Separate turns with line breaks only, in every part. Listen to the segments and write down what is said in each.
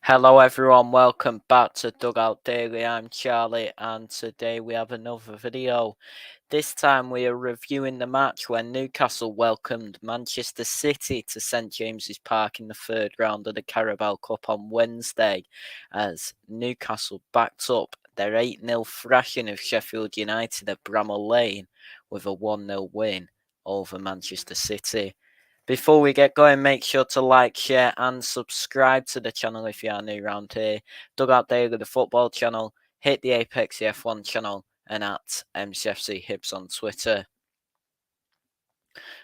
Hello everyone, welcome back to Dugout Daily. I'm Charlie and today we have another video. This time we are reviewing the match when Newcastle welcomed Manchester City to St James's Park in the third round of the Carabao Cup on Wednesday, as Newcastle backed up their 8-0 thrashing of Sheffield United at Bramall Lane with a 1-0 win over Manchester City. Before we get going, make sure to like, share and subscribe to the channel if you are new around here. Dugout Daily, the football channel, hit the Apex the F1 channel and at MCFC Hibs on Twitter.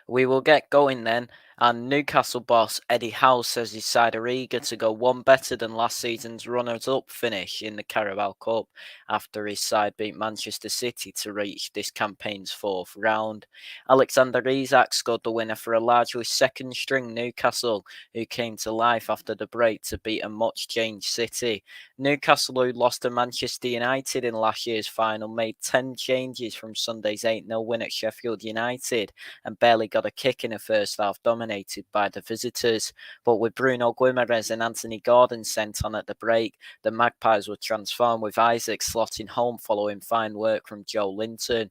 We will get going then, and Newcastle boss Eddie Howe says his side are eager to go one better than last season's runners-up finish in the Carabao Cup after his side beat Manchester City to reach this campaign's fourth round. Alexander Isak scored the winner for a largely second-string Newcastle, who came to life after the break to beat a much-changed City. Newcastle, who lost to Manchester United in last year's final, made 10 changes from Sunday's 8-0 win at Sheffield United and barely got a kick in the first half, dominated by the visitors. But with Bruno Guimaraes and Anthony Gordon sent on at the break, the Magpies were transformed, with Isak slotting home following fine work from Joe Linton.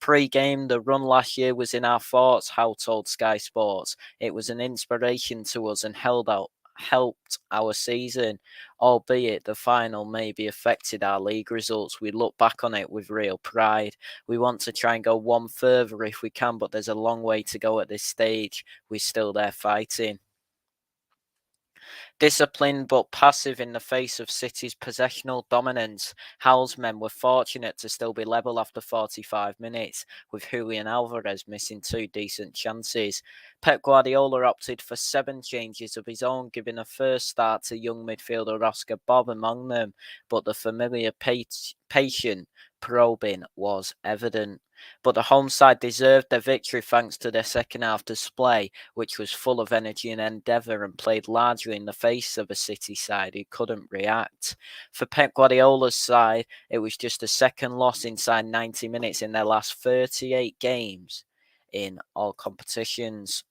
Pre-game, the run last year was in our thoughts, Howe told Sky Sports. It was an inspiration to us and helped our season, albeit the final maybe affected our league results. We look back on it with real pride. We want to try and go one further if we can, but there's a long way to go at this stage. We're still there fighting. Disciplined but passive in the face of City's possessional dominance, Howe's men were fortunate to still be level after 45 minutes, with Julian Alvarez missing two decent chances. Pep Guardiola opted for 7 changes of his own, giving a first start to young midfielder Oscar Bob among them, but the familiar patient probing was evident. But the home side deserved their victory thanks to their second half display, which was full of energy and endeavour and played largely in the face of a City side who couldn't react. For Pep Guardiola's side, it was just a second loss inside 90 minutes in their last 38 games in all competitions.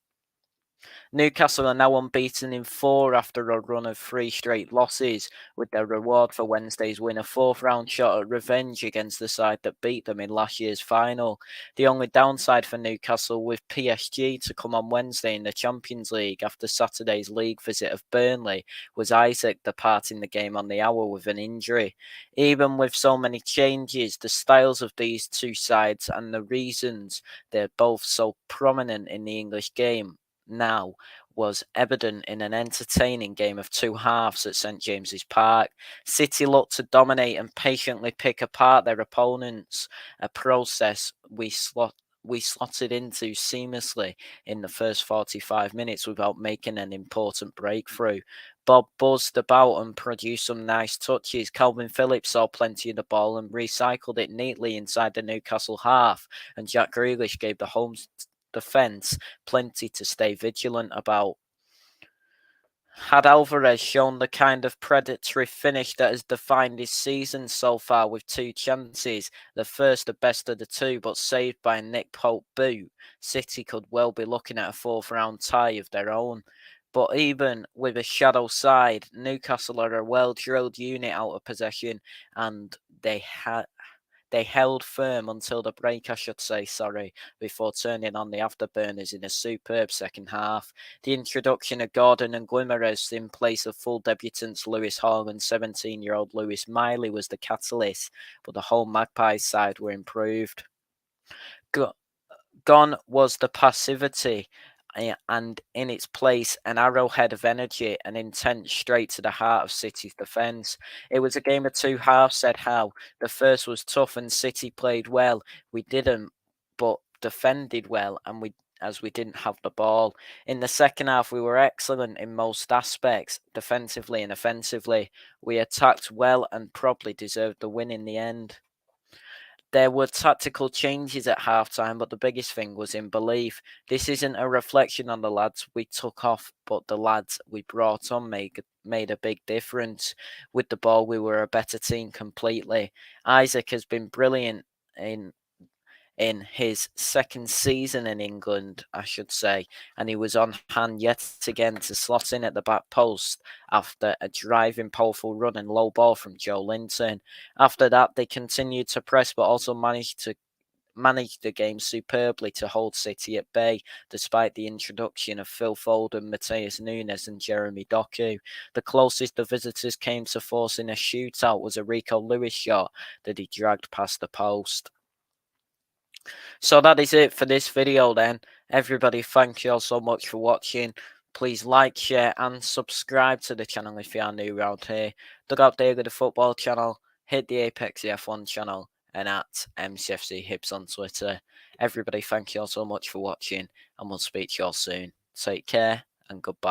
Newcastle are now unbeaten in 4 after a run of 3 straight losses, with their reward for Wednesday's win a fourth-round shot at revenge against the side that beat them in last year's final. The only downside for Newcastle, with PSG to come on Wednesday in the Champions League after Saturday's league visit of Burnley, was Isak departing the game on the hour with an injury. Even with so many changes, the styles of these two sides and the reasons they're both so prominent in the English game now was evident in an entertaining game of two halves at St James's Park. City looked to dominate and patiently pick apart their opponents, a process we slotted into seamlessly in the first 45 minutes without making an important breakthrough. Bob buzzed about and produced some nice touches. Calvin Phillips saw plenty of the ball and recycled it neatly inside the Newcastle half, and Jack Grealish gave the home defence plenty to stay vigilant about. Had Alvarez shown the kind of predatory finish that has defined his season so far with 2 chances, the first the best of the 2 but saved by a Nick Pope boot, City could well be looking at a 4th-round tie of their own. But even with a shadow side, Newcastle are a well-drilled unit out of possession, and they held firm until the break, before turning on the afterburners in a superb second half. The introduction of Gordon and Guimaraes in place of full debutants Lewis Hall and 17-year-old Lewis Miley was the catalyst, but the whole Magpies side were improved. Gone was the passivity, and in its place an arrowhead of energy and intent straight to the heart of City's defence. It was a game of two halves, said Howe. The first was tough and City played well. We didn't, but defended well, and we didn't have the ball. In the second half, we were excellent in most aspects, defensively and offensively. We attacked well and probably deserved the win in the end. There were tactical changes at halftime, but the biggest thing was in belief. This isn't a reflection on the lads we took off, but the lads we brought on made a big difference. With the ball, we were a better team completely. Isak has been brilliant in his second season in England, I should say, and he was on hand yet again to slot in at the back post after a driving, powerful run and low ball from Joe Linton. After that, they continued to press, but also managed the game superbly to hold City at bay, despite the introduction of Phil Foden, Mateus Nunes and Jeremy Doku. The closest the visitors came to forcing a shootout was a Rico Lewis shot that he dragged past the post. So that is it for this video then. Everybody, thank you all so much for watching. Please like, share and subscribe to the channel if you are new around here. Dugout Daily, the football channel. Hit the Apex F1 channel and at MCFC Hips on Twitter. Everybody, thank you all so much for watching and we'll speak to you all soon. Take care and goodbye.